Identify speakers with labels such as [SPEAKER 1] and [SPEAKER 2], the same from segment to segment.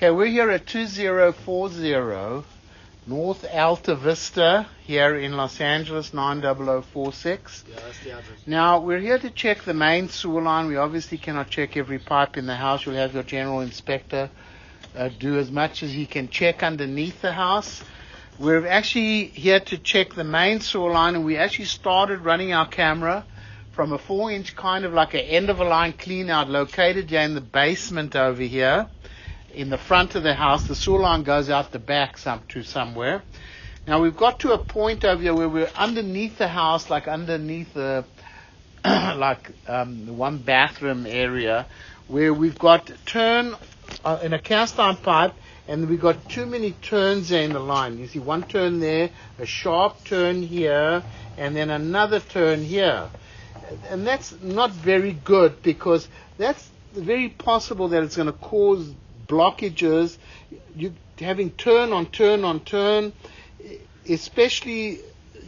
[SPEAKER 1] Okay, we're here at 2040 North Alta Vista here in Los Angeles, 90046.
[SPEAKER 2] Yeah, that's the address.
[SPEAKER 1] Now, we're here to check the main sewer line. We obviously cannot check every pipe in the house. You'll have your general inspector do as much as he can check underneath the house. We're actually here to check the main sewer line, and we actually started running our camera from a 4-inch kind of like an end-of-a-line clean-out located here in the basement over here. In the front of the house, the sewer line goes out the back to somewhere. Now we've got to a point over here where we're underneath the house, like underneath the one bathroom area, where we've got turn in a cast iron pipe, and we've got too many turns there in the line. You see one turn there, a sharp turn here, and then another turn here. And that's not very good, because that's very possible that it's going to cause blockages. You having turn on turn on turn, especially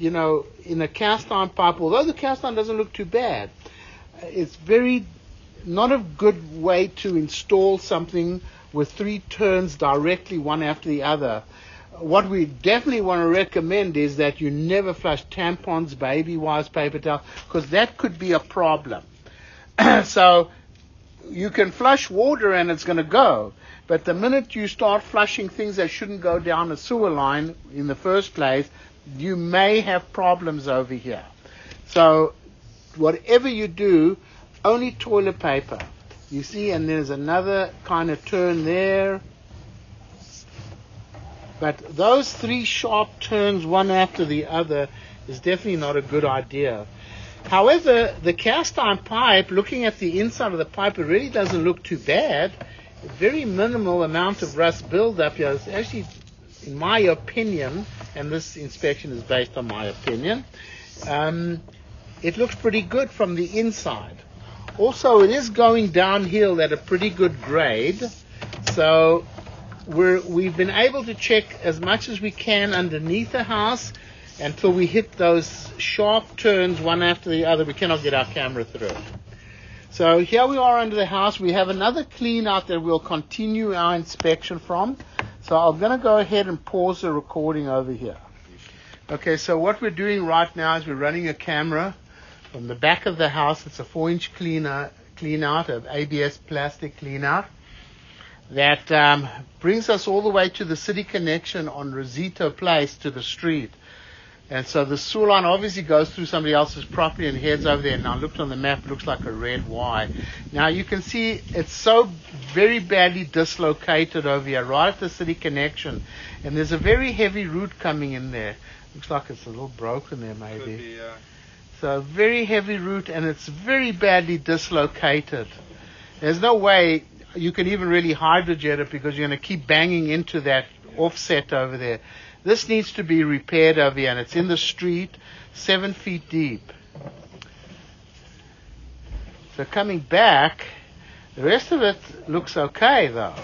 [SPEAKER 1] in a cast iron pipe. Although the cast iron doesn't look too bad, it's very not a good way to install something with 3 turns directly one after the other. What we definitely want to recommend is that you never flush tampons, baby wipes, paper towels, because that could be a problem. So you can flush water and it's going to go. But the minute you start flushing things that shouldn't go down a sewer line in the first place, you may have problems over here. So whatever you do, only toilet paper. You see, and there's another kind of turn there. But those 3 sharp turns, one after the other, is definitely not a good idea. However, the cast iron pipe, looking at the inside of the pipe, it really doesn't look too bad. A very minimal amount of rust buildup here. It's actually, in my opinion, and this inspection is based on my opinion, it looks pretty good from the inside. Also, it is going downhill at a pretty good grade, so we've been able to check as much as we can underneath the house until we hit those sharp turns one after the other. We cannot get our camera through. So here we are under the house. We have another clean out that we'll continue our inspection from. So I'm going to go ahead and pause the recording over here. Okay, so what we're doing right now is we're running a camera from the back of the house. It's a 4-inch clean out of ABS plastic clean out that brings us all the way to the city connection on Rosito Place to the street. And so the sewer line obviously goes through somebody else's property and heads over there. Now I looked on the map, it looks like a red Y. Now you can see it's so very badly dislocated over here, right at the city connection. And there's a very heavy root coming in there. Looks like it's a little broken there maybe.
[SPEAKER 2] Could be,
[SPEAKER 1] So very heavy root, and it's very badly dislocated. There's no way you can even really hydrojet it, because you're going to keep banging into that offset over there. This needs to be repaired over here, and it's in the street, 7 feet deep. So coming back, the rest of it looks okay though.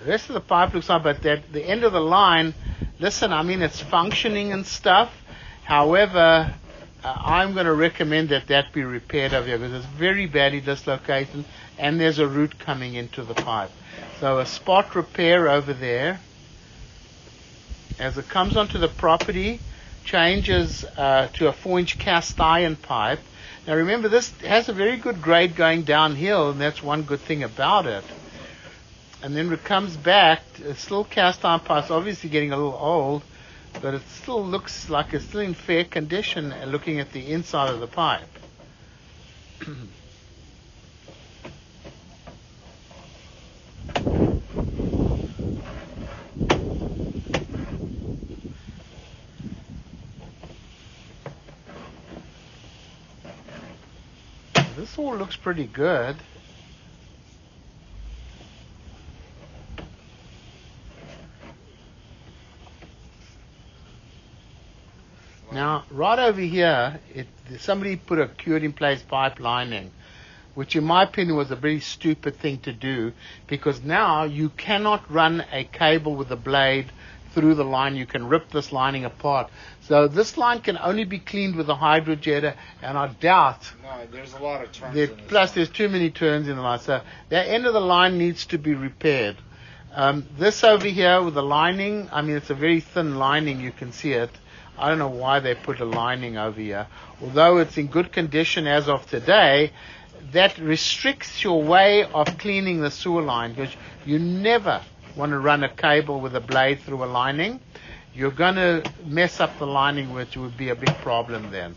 [SPEAKER 1] The rest of the pipe looks fine, but the end of the line, listen, I mean, it's functioning and stuff. However, I'm going to recommend that be repaired over here, because it's very badly dislocated and there's a root coming into the pipe. So a spot repair over there. As it comes onto the property, changes to a 4-inch cast iron pipe. Now remember, this has a very good grade going downhill, and that's one good thing about it. And then it comes back, it's still cast iron pipe, obviously getting a little old, but it still looks like it's still in fair condition looking at the inside of the pipe. This all looks pretty good. Now, right over here, somebody put a cured-in-place pipe lining, which in my opinion was a very stupid thing to do, because now you cannot run a cable with a blade through the line. You can rip this lining apart. So this line can only be cleaned with a hydrojetter, and I doubt.
[SPEAKER 2] No, there's a lot of turns in this
[SPEAKER 1] Plus,
[SPEAKER 2] line.
[SPEAKER 1] there's too many turns in the line. So that end of the line needs to be repaired. This over here with the lining, I mean, it's a very thin lining. You can see it. I don't know why they put a lining over here. Although it's in good condition as of today, that restricts your way of cleaning the sewer line, because you never want to run a cable with a blade through a lining. You're going to mess up the lining, which would be a big problem then.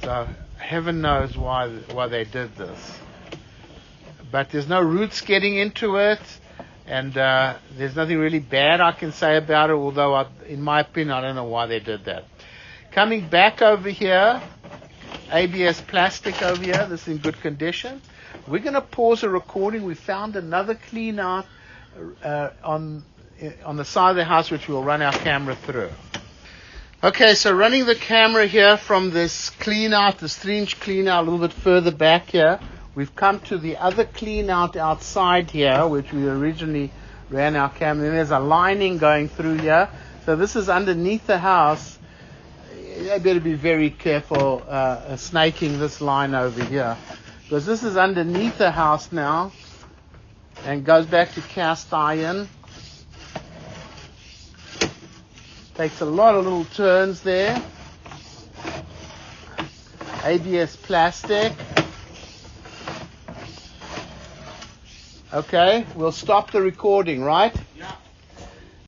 [SPEAKER 1] So heaven knows why they did this. But there's no roots getting into it, and there's nothing really bad I can say about it, although in my opinion, I don't know why they did that. Coming back over here, ABS plastic over here, this is in good condition. We're going to pause the recording. We found another clean out on the side of the house, which we'll run our camera through. Okay, so running the camera here from this clean out, this 3-inch clean out, a little bit further back here. We've come to the other clean out outside here, which we originally ran our camera. And there's a lining going through here. So this is underneath the house. You better be very careful snaking this line over here, because this is underneath the house now and goes back to cast iron. Takes a lot of little turns there. ABS plastic. Okay, we'll stop the recording, right?